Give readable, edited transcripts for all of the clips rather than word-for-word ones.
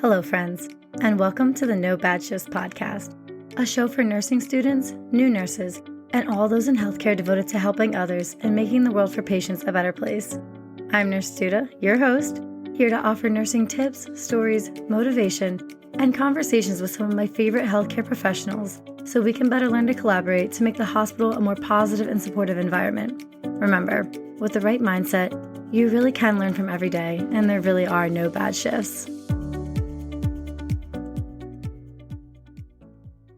Hello, friends, and welcome to the No Bad Shifts podcast, a show for nursing students, new nurses, and all those in healthcare devoted to helping others and making the world for patients a better place. I'm Nurse Duda, your host, here to offer nursing tips, stories, motivation, and conversations with some of my favorite healthcare professionals so we can better learn to collaborate to make the hospital a more positive and supportive environment. Remember, with the right mindset, you really can learn from every day, and there really are no bad shifts.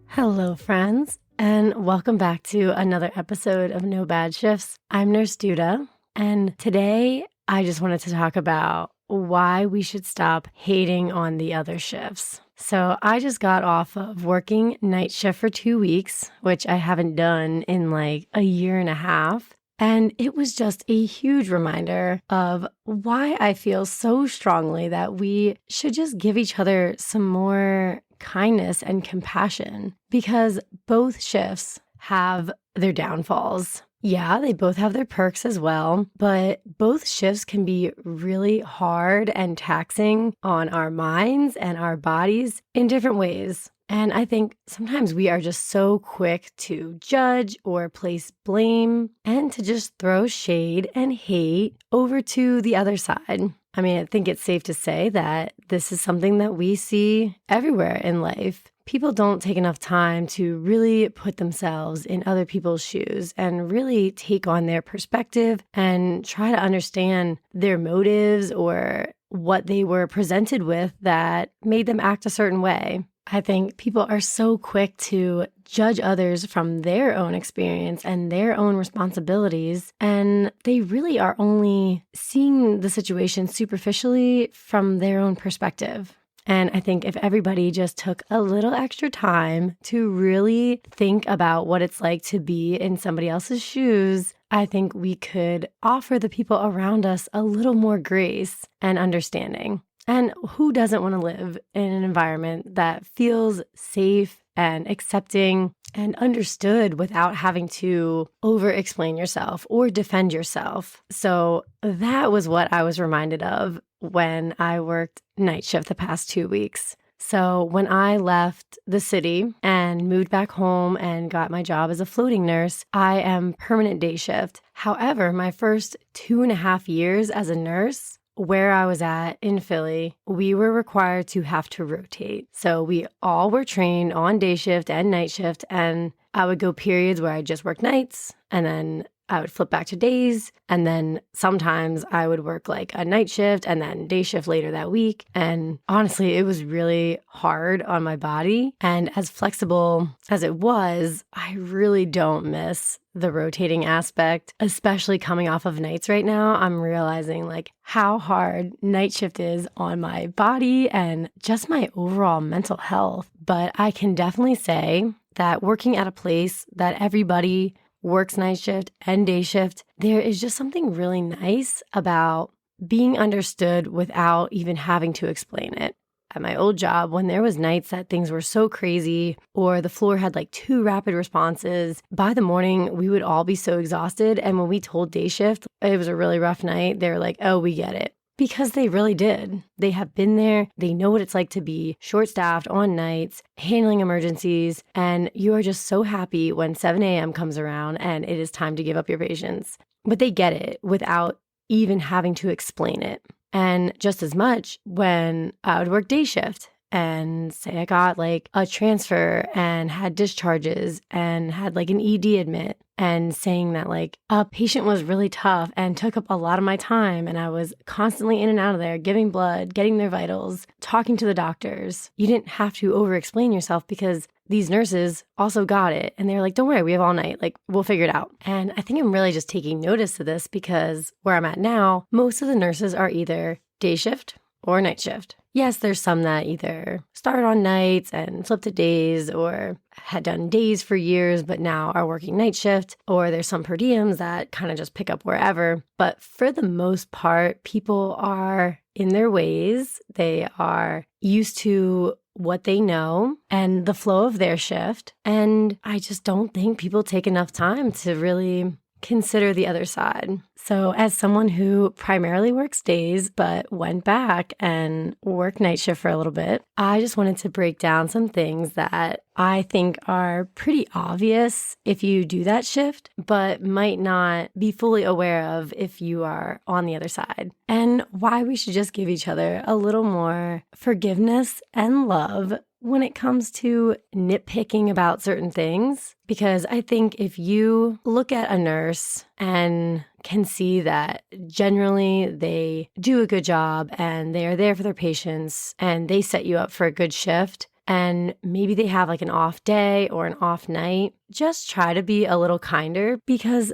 Hello, friends, and welcome back to another episode of No Bad Shifts. I'm Nurse Duda, and today I just wanted to talk about why we should stop hating on the other shifts. So I just got off of working night shift for 2 weeks, which I haven't done in like a year and a half. And it was just a huge reminder of why I feel so strongly that we should just give each other some more kindness and compassion, because both shifts have their downfalls. Yeah, they both have their perks as well, but both shifts can be really hard and taxing on our minds and our bodies in different ways. And I think sometimes we are just so quick to judge or place blame and to just throw shade and hate over to the other side. I mean, I think it's safe to say that this is something that we see everywhere in life. People don't take enough time to really put themselves in other people's shoes and really take on their perspective and try to understand their motives or what they were presented with that made them act a certain way. I think people are so quick to judge others from their own experience and their own responsibilities, and they really are only seeing the situation superficially from their own perspective. And I think if everybody just took a little extra time to really think about what it's like to be in somebody else's shoes, I think we could offer the people around us a little more grace and understanding. And who doesn't want to live in an environment that feels safe and accepting and understood without having to over-explain yourself or defend yourself? So that was what I was reminded of when I worked night shift the past 2 weeks. So when I left the city and moved back home and got my job as a floating nurse, I am permanent day shift. However, my first 2.5 years as a nurse, where I was at in Philly, we were required to have to rotate. So we all were trained on day shift and night shift, and I would go periods where I just work nights, and then I would flip back to days, and then sometimes I would work like a night shift and then day shift later that week. And honestly, it was really hard on my body. And as flexible as it was, I really don't miss the rotating aspect, especially coming off of nights right now. I'm realizing like how hard night shift is on my body and just my overall mental health. But I can definitely say that working at a place that everybody works night shift and day shift, there is just something really nice about being understood without even having to explain it. At my old job, when there was nights that things were so crazy or the floor had like 2 rapid responses, by the morning, we would all be so exhausted. And when we told day shift it was a really rough night, they were like, oh, we get it. Because they really did. They have been there. They know what it's like to be short-staffed on nights, handling emergencies, and you are just so happy when 7 a.m. comes around and it is time to give up your patients. But they get it without even having to explain it. And just as much when I would work day shift and say I got like a transfer and had discharges and had like an ED admit, and saying that like a patient was really tough and took up a lot of my time and I was constantly in and out of there giving blood, getting their vitals, talking to the doctors. You didn't have to over-explain yourself because these nurses also got it. And they're like, don't worry, we have all night. Like, we'll figure it out. And I think I'm really just taking notice of this because where I'm at now, most of the nurses are either day shift or night shift. Yes, there's some that either started on nights and flipped to days or had done days for years but now are working night shift, or there's some per diems that kind of just pick up wherever. But for the most part, people are in their ways. They are used to what they know and the flow of their shift. And I just don't think people take enough time to really consider the other side. So as someone who primarily works days, but went back and worked night shift for a little bit, I just wanted to break down some things that I think are pretty obvious if you do that shift, but might not be fully aware of if you are on the other side, and why we should just give each other a little more forgiveness and love when it comes to nitpicking about certain things. Because I think if you look at a nurse and can see that generally they do a good job and they are there for their patients and they set you up for a good shift, and maybe they have like an off day or an off night, just try to be a little kinder, because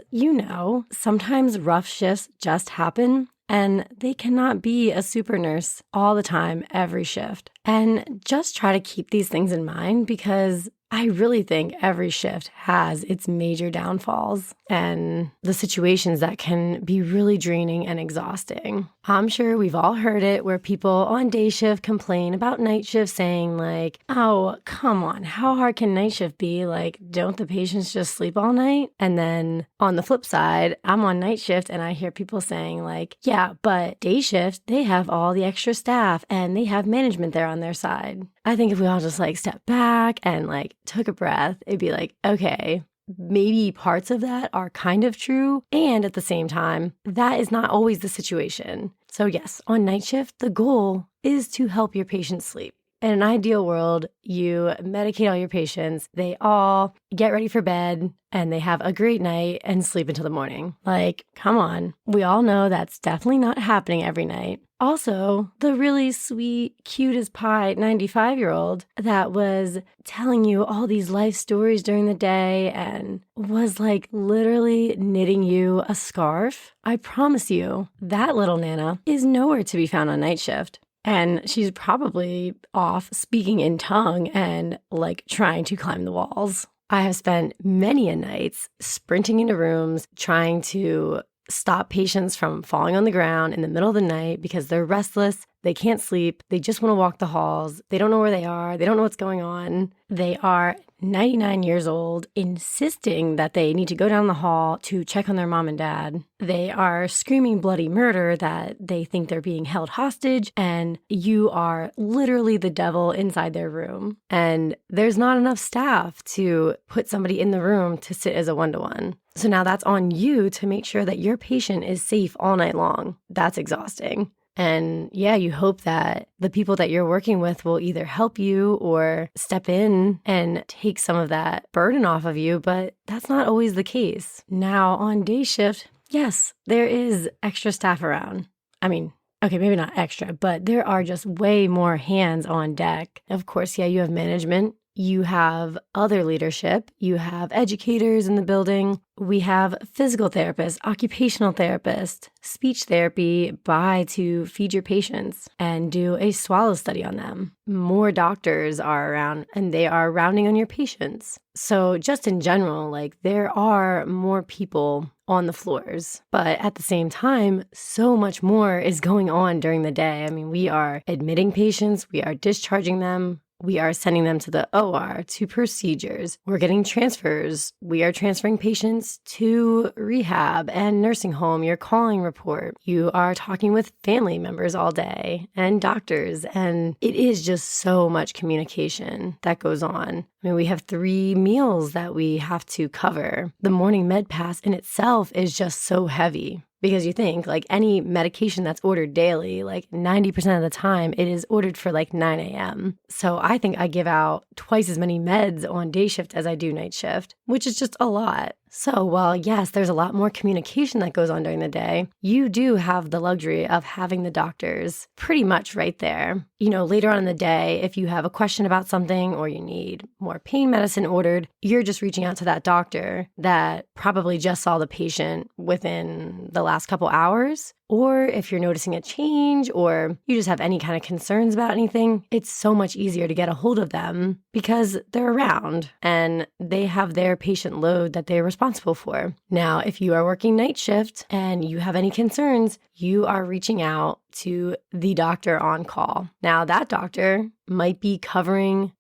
sometimes rough shifts just happen. And they cannot be a super nurse all the time, every shift. And just try to keep these things in mind, because I really think every shift has its major downfalls and the situations that can be really draining and exhausting. I'm sure we've all heard it where people on day shift complain about night shift, saying like, oh, come on, how hard can night shift be? Like, don't the patients just sleep all night? And then on the flip side, I'm on night shift and I hear people saying like, yeah, but day shift, they have all the extra staff and they have management there on their side. I think if we all just like step back and like took a breath, it'd be like, okay, maybe parts of that are kind of true. And at the same time, that is not always the situation. So yes, on night shift, the goal is to help your patients sleep. In an ideal world, you medicate all your patients, they all get ready for bed, and they have a great night and sleep until the morning. Like, come on. We all know that's definitely not happening every night. Also, the really sweet, cute as pie 95-year-old that was telling you all these life stories during the day and was like literally knitting you a scarf, I promise you, that little Nana is nowhere to be found on night shift. And she's probably off speaking in tongue and like trying to climb the walls. I have spent many a nights sprinting into rooms, trying to stop patients from falling on the ground in the middle of the night because they're restless, they can't sleep, they just want to walk the halls, they don't know where they are, they don't know what's going on. They are 99 years old, insisting that they need to go down the hall to check on their mom and dad. They are screaming bloody murder that they think they're being held hostage, and you are literally the devil inside their room. And there's not enough staff to put somebody in the room to sit as a one-to-one. So now that's on you to make sure that your patient is safe all night long. That's exhausting. And yeah, you hope that the people that you're working with will either help you or step in and take some of that burden off of you, but that's not always the case. Now on day shift, yes, there is extra staff around. I mean, okay, maybe not extra, but there are just way more hands on deck. Of course, yeah, you have management. You have other leadership, you have educators in the building, we have physical therapists, occupational therapists, speech therapy to feed your patients and do a swallow study on them. More doctors are around and they are rounding on your patients. So just in general, like there are more people on the floors, but at the same time, so much more is going on during the day. I mean, we are admitting patients, we are discharging them. We are sending them to the OR, to procedures. We're getting transfers. We are transferring patients to rehab and nursing home. Your calling report. You are talking with family members all day and doctors. And it is just so much communication that goes on. I mean, we have 3 meals that we have to cover. The morning med pass in itself is just so heavy. Because you think like any medication that's ordered daily, like 90% of the time it is ordered for like 9 a.m. So I think I give out twice as many meds on day shift as I do night shift, which is just a lot. So while yes, there's a lot more communication that goes on during the day, you do have the luxury of having the doctors pretty much right there. You know, later on in the day, if you have a question about something or you need more pain medicine ordered, you're just reaching out to that doctor that probably just saw the patient within the last couple hours. Or if you're noticing a change or you just have any kind of concerns about anything, it's so much easier to get a hold of them because they're around and they have their patient load that they're responsible for. Now, if you are working night shift and you have any concerns, you are reaching out to the doctor on call. Now, that doctor might be covering,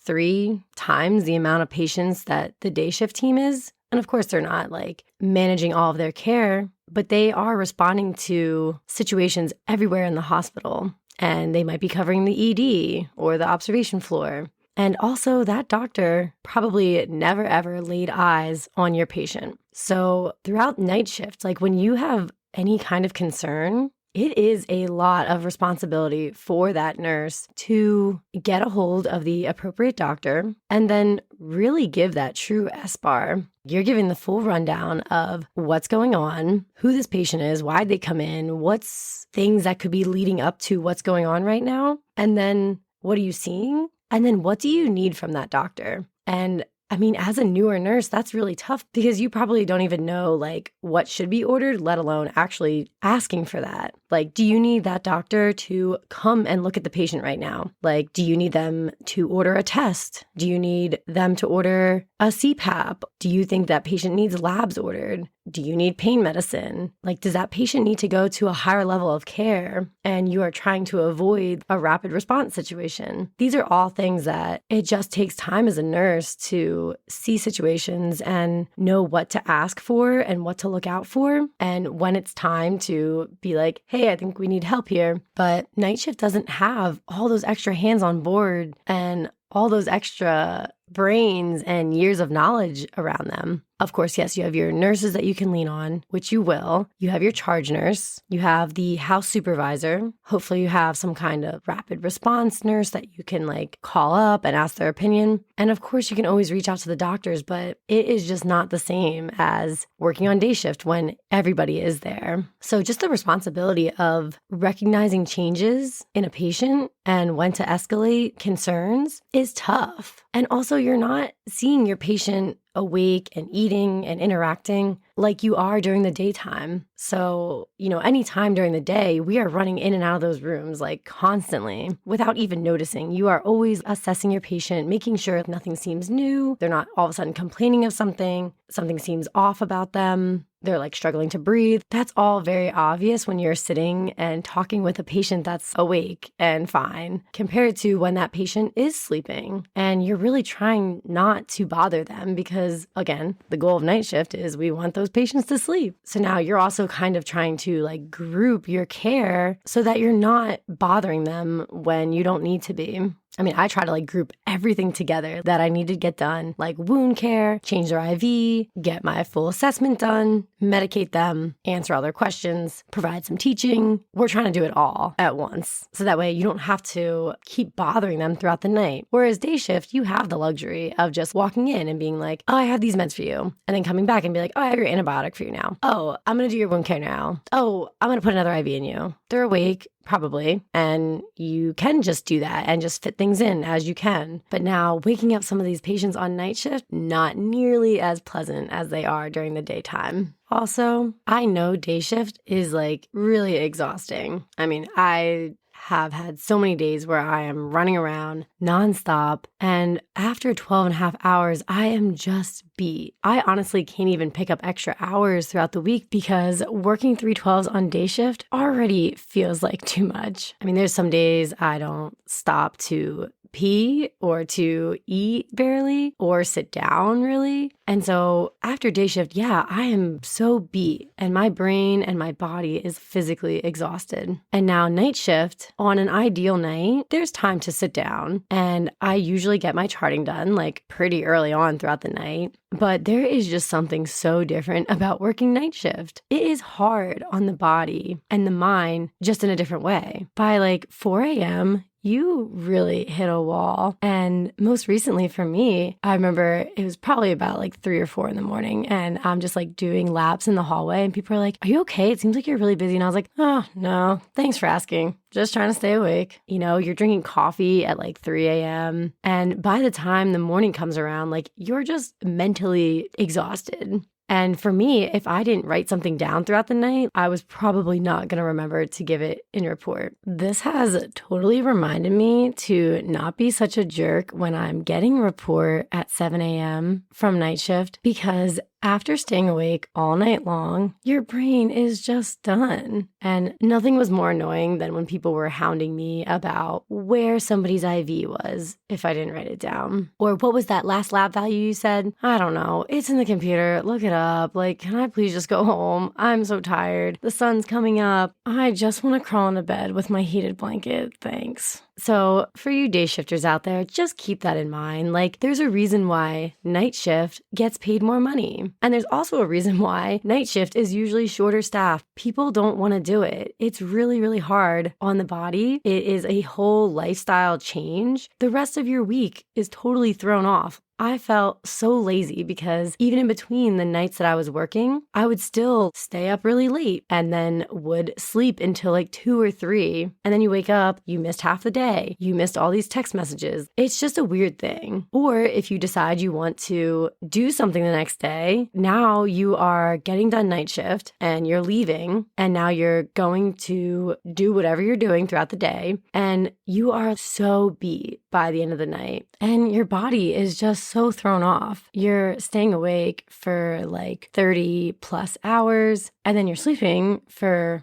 3 times the amount of patients that the day shift team is. And of course, they're not like managing all of their care, but they are responding to situations everywhere in the hospital. And they might be covering the ED or the observation floor. And also, that doctor probably never ever laid eyes on your patient. So throughout night shift, like when you have any kind of concern, it is a lot of responsibility for that nurse to get a hold of the appropriate doctor and then really give that true SBAR. You're giving the full rundown of what's going on, who this patient is, why they come in, what's things that could be leading up to what's going on right now, and then what are you seeing? And then what do you need from that doctor? And I mean, as a newer nurse, that's really tough because you probably don't even know like what should be ordered, let alone actually asking for that. Like, do you need that doctor to come and look at the patient right now? Like, do you need them to order a test? Do you need them to order a CPAP? Do you think that patient needs labs ordered? Do you need pain medicine? Like, does that patient need to go to a higher level of care and you are trying to avoid a rapid response situation? These are all things that it just takes time as a nurse to see situations and know what to ask for and what to look out for. And when it's time to be like, hey, I think we need help here. But night shift doesn't have all those extra hands on board and all those extra brains and years of knowledge around them. Of course, yes, you have your nurses that you can lean on, which you will. You have your charge nurse. You have the house supervisor. Hopefully you have some kind of rapid response nurse that you can like call up and ask their opinion. And of course, you can always reach out to the doctors, but it is just not the same as working on day shift when everybody is there. So just the responsibility of recognizing changes in a patient and when to escalate concerns is tough. And also, you're not seeing your patient awake and eating and interacting like you are during the daytime. So, anytime during the day, we are running in and out of those rooms like constantly without even noticing. You are always assessing your patient, making sure if nothing seems new, they're not all of a sudden complaining of something seems off about them. They're like struggling to breathe. That's all very obvious when you're sitting and talking with a patient that's awake and fine compared to when that patient is sleeping and you're really trying not to bother them because, again, the goal of night shift is we want those patients to sleep. So now you're also kind of trying to like group your care so that you're not bothering them when you don't need to be. I mean, I try to like group everything together that I need to get done, like wound care, change their IV, get my full assessment done, medicate them, answer all their questions, provide some teaching. We're trying to do it all at once. So that way you don't have to keep bothering them throughout the night. Whereas day shift, you have the luxury of just walking in and being like, oh, I have these meds for you. And then coming back and be like, oh, I have your antibiotic for you now. Oh, I'm going to do your wound care now. Oh, I'm going to put another IV in you. They're awake. Probably. And you can just do that and just fit things in as you can. But now waking up some of these patients on night shift, not nearly as pleasant as they are during the daytime. Also, I know day shift is like really exhausting. I mean, I have had so many days where I am running around nonstop. And after 12 and a half hours, I am just beat. I honestly can't even pick up extra hours throughout the week because working 312s on day shift already feels like too much. I mean, there's some days I don't stop to pee or to eat barely or sit down really. And so after day shift, yeah, I am so beat and my brain and my body is physically exhausted. And now night shift, on an ideal night, there's time to sit down and I usually get my charting done like pretty early on throughout the night. But there is just something so different about working night shift. It is hard on the body and the mind just in a different way. By like 4 a.m., you really hit a wall. And most recently for me, I remember it was probably about like 3 or 4 in the morning and I'm just like doing laps in the hallway and people are like, are you okay? It seems like you're really busy. And I was like, oh, no, thanks for asking. Just trying to stay awake. You're drinking coffee at like 3 a.m. And by the time the morning comes around, like you're just mentally exhausted. And for me, if I didn't write something down throughout the night, I was probably not going to remember to give it in report. This has totally reminded me to not be such a jerk when I'm getting a report at 7 a.m. from night shift because After staying awake all night long, your brain is just done. And nothing was more annoying than when people were hounding me about where somebody's IV was if I didn't write it down. Or what was that last lab value you said? I don't know. It's in the computer. Look it up. Like, can I please just go home? I'm so tired. The sun's coming up. I just want to crawl into bed with my heated blanket. Thanks. So for you day shifters out there, just keep that in mind. Like, there's a reason why night shift gets paid more money. And there's also a reason why night shift is usually shorter staffed. People don't want to do it. It's really, really hard on the body. It is a whole lifestyle change. The rest of your week is totally thrown off. I felt so lazy because even in between the nights that I was working, I would still stay up really late and then would sleep until like 2 or 3. And then you wake up, you missed half the day. You missed all these text messages. It's just a weird thing. Or if you decide you want to do something the next day, now you are getting done night shift and you're leaving and now you're going to do whatever you're doing throughout the day. And you are so beat by the end of the night and your body is just so thrown off. You're staying awake for like 30 plus hours and then you're sleeping for,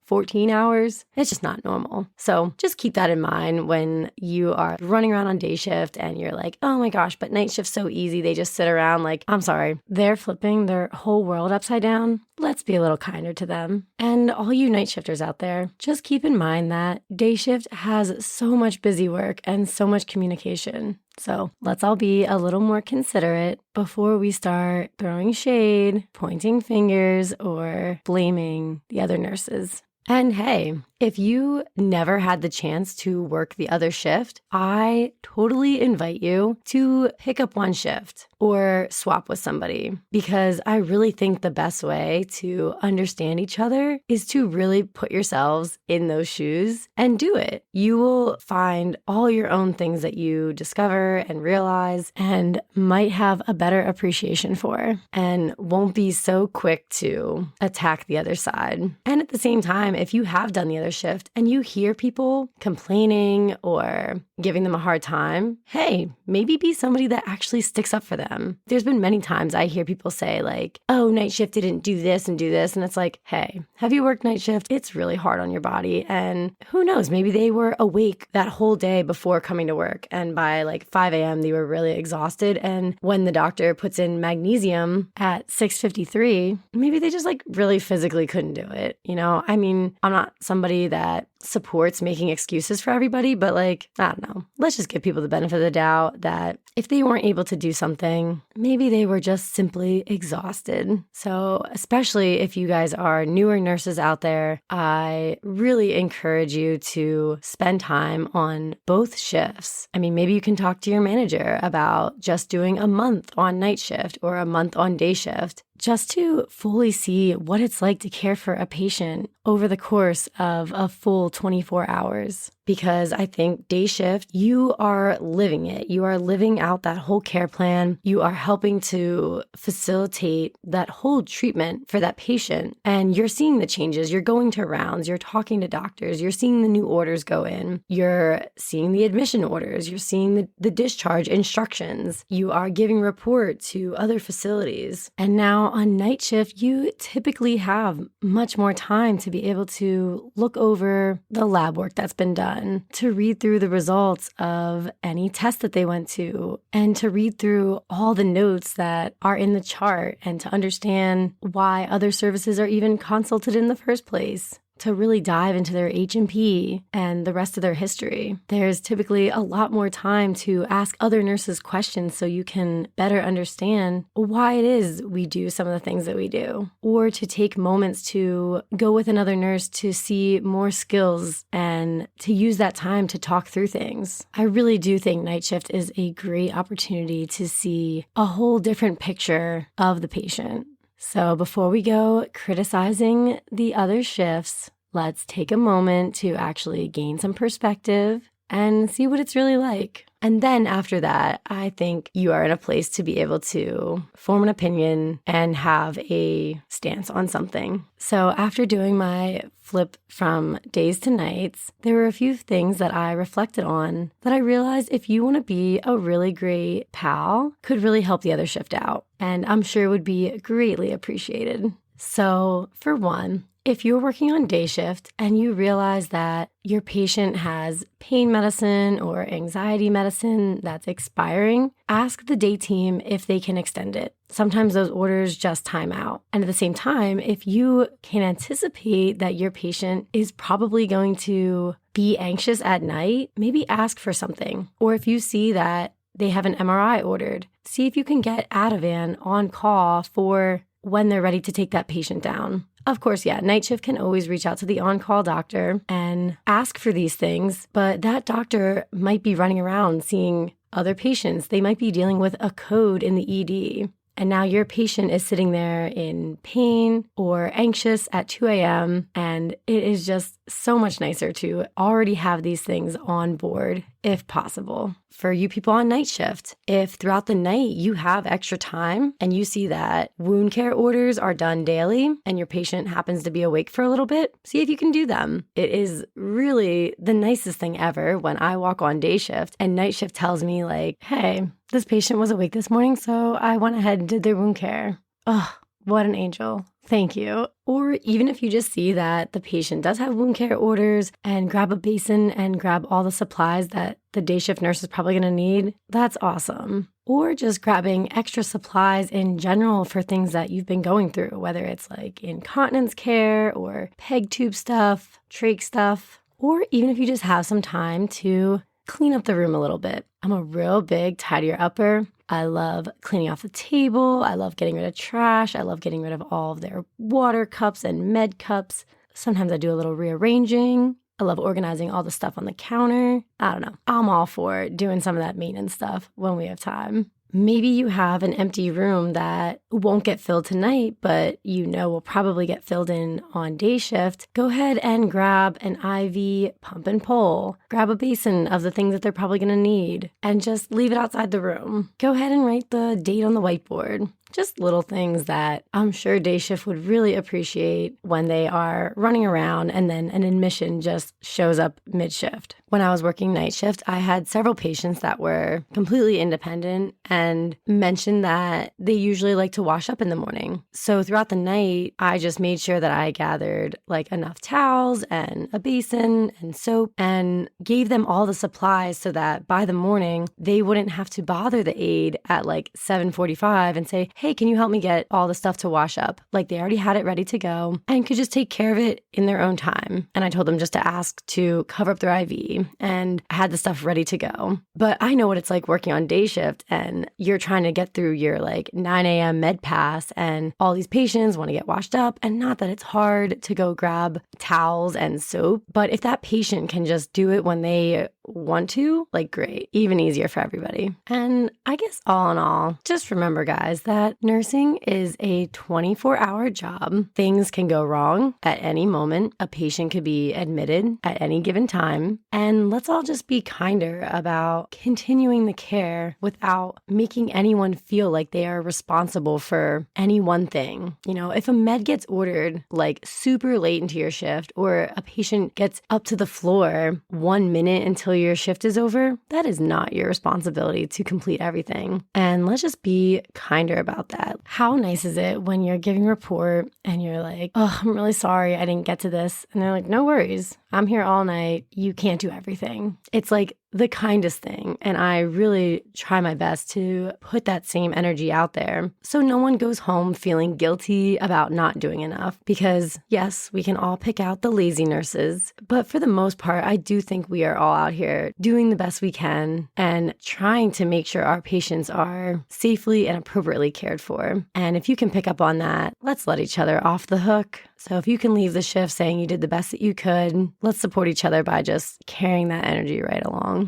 14 hours. It's just not normal. So just keep that in mind when you are running around on day shift and you're like, oh my gosh, but night shift's so easy. They just sit around like, I'm sorry, they're flipping their whole world upside down. Let's be a little kinder to them. And all you night shifters out there, just keep in mind that day shift has so much busy work and so much communication. So let's all be a little more considerate before we start throwing shade, pointing fingers, or blaming the other nurses. And hey, if you never had the chance to work the other shift, I totally invite you to pick up one shift or swap with somebody because I really think the best way to understand each other is to really put yourselves in those shoes and do it. You will find all your own things that you discover and realize and might have a better appreciation for and won't be so quick to attack the other side. And at the same time, if you have done the other shift and you hear people complaining or giving them a hard time, hey, maybe be somebody that actually sticks up for them. There's been many times I hear people say like, oh, night shift didn't do this and do this. And it's like, hey, have you worked night shift? It's really hard on your body. And who knows, maybe they were awake that whole day before coming to work. And by like 5 a.m., they were really exhausted. And when the doctor puts in magnesium at 6:53, maybe they just like really physically couldn't do it. I mean, I'm not somebody that supports making excuses for everybody, but like, I don't know. Let's just give people the benefit of the doubt that if they weren't able to do something, maybe they were just simply exhausted. So especially if you guys are newer nurses out there, I really encourage you to spend time on both shifts. I mean, maybe you can talk to your manager about just doing a month on night shift or a month on day shift, just to fully see what it's like to care for a patient over the course of a full 24 hours. Because I think day shift, you are living it. You are living out that whole care plan. You are helping to facilitate that whole treatment for that patient. And you're seeing the changes. You're going to rounds. You're talking to doctors. You're seeing the new orders go in. You're seeing the admission orders. You're seeing the discharge instructions. You are giving report to other facilities. And now on night shift, you typically have much more time to be able to look over the lab work that's been done, to read through the results of any test that they went to, and to read through all the notes that are in the chart, and to understand why other services are even consulted in the first place, to really dive into their H&P and the rest of their history. There's typically a lot more time to ask other nurses questions so you can better understand why it is we do some of the things that we do, or to take moments to go with another nurse to see more skills and to use that time to talk through things. I really do think night shift is a great opportunity to see a whole different picture of the patient. So before we go criticizing the other shifts, let's take a moment to actually gain some perspective and see what it's really like. And then after that, I think you are in a place to be able to form an opinion and have a stance on something. So after doing my flip from days to nights, there were a few things that I reflected on that I realized if you want to be a really great pal, could really help the other shift out. And I'm sure would be greatly appreciated. So for one, if you're working on day shift and you realize that your patient has pain medicine or anxiety medicine that's expiring, ask the day team if they can extend it. Sometimes those orders just time out. And at the same time, if you can anticipate that your patient is probably going to be anxious at night, maybe ask for something. Or if you see that they have an MRI ordered, see if you can get Ativan on call for when they're ready to take that patient down. Of course, night shift can always reach out to the on-call doctor and ask for these things, but that doctor might be running around seeing other patients. They might be dealing with a code in the ED. And now your patient is sitting there in pain or anxious at 2 a.m. And it is just so much nicer to already have these things on board if possible. For you people on night shift, if throughout the night you have extra time and you see that wound care orders are done daily and your patient happens to be awake for a little bit, see if you can do them. It is really the nicest thing ever when I walk on day shift and night shift tells me like, hey, this patient was awake this morning, so I went ahead and did their wound care. Oh, what an angel. Thank you. Or even if you just see that the patient does have wound care orders and grab a basin and grab all the supplies that the day shift nurse is probably going to need, that's awesome. Or just grabbing extra supplies in general for things that you've been going through, whether it's like incontinence care or peg tube stuff, trach stuff, or even if you just have some time to clean up the room a little bit. I'm a real big tidier upper. I love cleaning off the table. I love getting rid of trash. I love getting rid of all of their water cups and med cups. Sometimes I do a little rearranging. I love organizing all the stuff on the counter. I don't know. I'm all for doing some of that maintenance stuff when we have time. Maybe you have an empty room that won't get filled tonight, but you know will probably get filled in on day shift. Go ahead and grab an IV pump and pull. Grab a basin of the things that they're probably going to need and just leave it outside the room. Go ahead and write the date on the whiteboard. Just little things that I'm sure day shift would really appreciate when they are running around and then an admission just shows up mid-shift. When I was working night shift, I had several patients that were completely independent and mentioned that they usually like to wash up in the morning. So throughout the night, I just made sure that I gathered like enough towels and a basin and soap and gave them all the supplies so that by the morning, they wouldn't have to bother the aide at like 7:45 and say, hey, can you help me get all the stuff to wash up? Like they already had it ready to go and could just take care of it in their own time. And I told them just to ask to cover up their IV and I had the stuff ready to go. But I know what it's like working on day shift and you're trying to get through your like 9 a.m. med pass and all these patients want to get washed up. And not that it's hard to go grab towels and soap, but if that patient can just do it when they want to, like great, even easier for everybody. And I guess all in all, just remember guys that nursing is a 24-hour job. Things can go wrong at any moment. A patient could be admitted at any given time. And let's all just be kinder about continuing the care without making anyone feel like they are responsible for any one thing. You know, if a med gets ordered like super late into your shift or a patient gets up to the floor 1 minute until your shift is over, that is not your responsibility to complete everything. And let's just be kinder about that. How nice is it when you're giving a report and you're like, oh, I'm really sorry I didn't get to this. And they're like, no worries. I'm here all night. You can't do everything. It's like the kindest thing. And I really try my best to put that same energy out there so no one goes home feeling guilty about not doing enough. Because yes, we can all pick out the lazy nurses, but for the most part, I do think we are all out here doing the best we can and trying to make sure our patients are safely and appropriately cared for. And if you can pick up on that, let's let each other off the hook. So if you can leave the shift saying you did the best that you could, let's support each other by just carrying that energy right along.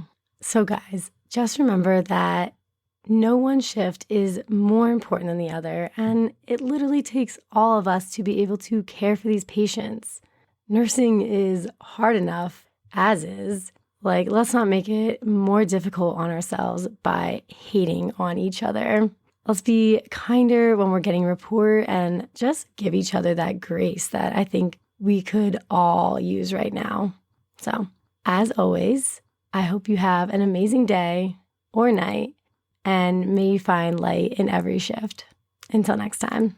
So guys, just remember that no one shift is more important than the other, and it literally takes all of us to be able to care for these patients. Nursing is hard enough as is. Like, let's not make it more difficult on ourselves by hating on each other. Let's be kinder when we're getting rapport and just give each other that grace that I think we could all use right now. So, as always, I hope you have an amazing day or night, and may you find light in every shift. Until next time.